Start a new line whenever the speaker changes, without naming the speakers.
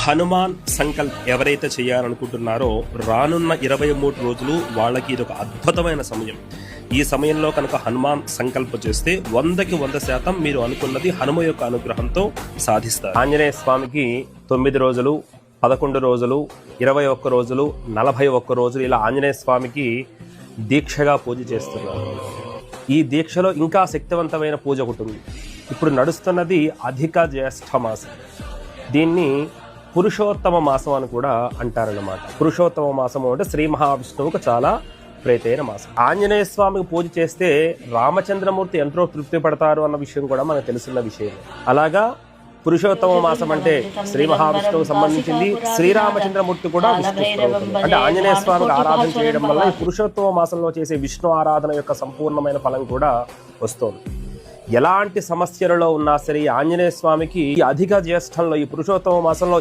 హనుమాన్ సంకల్ప్ ఎవరైతే చేయాలనుకుంటున్నారో రానున్న 23 రోజులు వాళ్ళకి ఇది ఒక అద్భుతమైన సమయం. ఈ సమయంలో కనుక హనుమాన్ సంకల్ప చేస్తే 100కి 100% మీరు అనుకున్నది హనుమ యొక్క అనుగ్రహంతో సాధిస్తారు. ఆంజనేయ స్వామికి 9 రోజులు, 11 రోజులు, 21 రోజులు, 41 రోజులు ఇలా ఆంజనేయ స్వామికి దీక్షగా పూజ చేస్తున్నారు. ఈ దీక్షలో ఇంకా శక్తివంతమైన పూజ ఒకటి ఉంది. ఇప్పుడు నడుస్తున్నది అధిక జ్యేష్ఠ మాసం. దీన్ని పురుషోత్తమ మాసం అని కూడా అంటారన్నమాట. పురుషోత్తమ మాసం అంటే శ్రీ మహావిష్ణువుకు చాలా ప్రీతైన మాసం. ఆంజనేయ స్వామికి పూజ చేస్తే రామచంద్రమూర్తి ఎంతో తృప్తి పడతారు అన్న విషయం కూడా మనకు తెలుసున్న విషయం. అలాగా పురుషోత్తమ మాసం అంటే శ్రీ మహావిష్ణువుకు సంబంధించింది. శ్రీరామచంద్రమూర్తి కూడా విష్ణు అంటే ఆంజనేయ స్వామికి ఆరాధన చేయడం వల్ల ఈ పురుషోత్తమ మాసంలో చేసే విష్ణు ఆరాధన యొక్క సంపూర్ణమైన ఫలం కూడా వస్తుంది. ఎలాంటి సమస్యలలో ఉన్నా సరే ఆంజనేయ స్వామికి అధిక జ్యేష్ఠంలో ఈ పురుషోత్తమ మాసంలో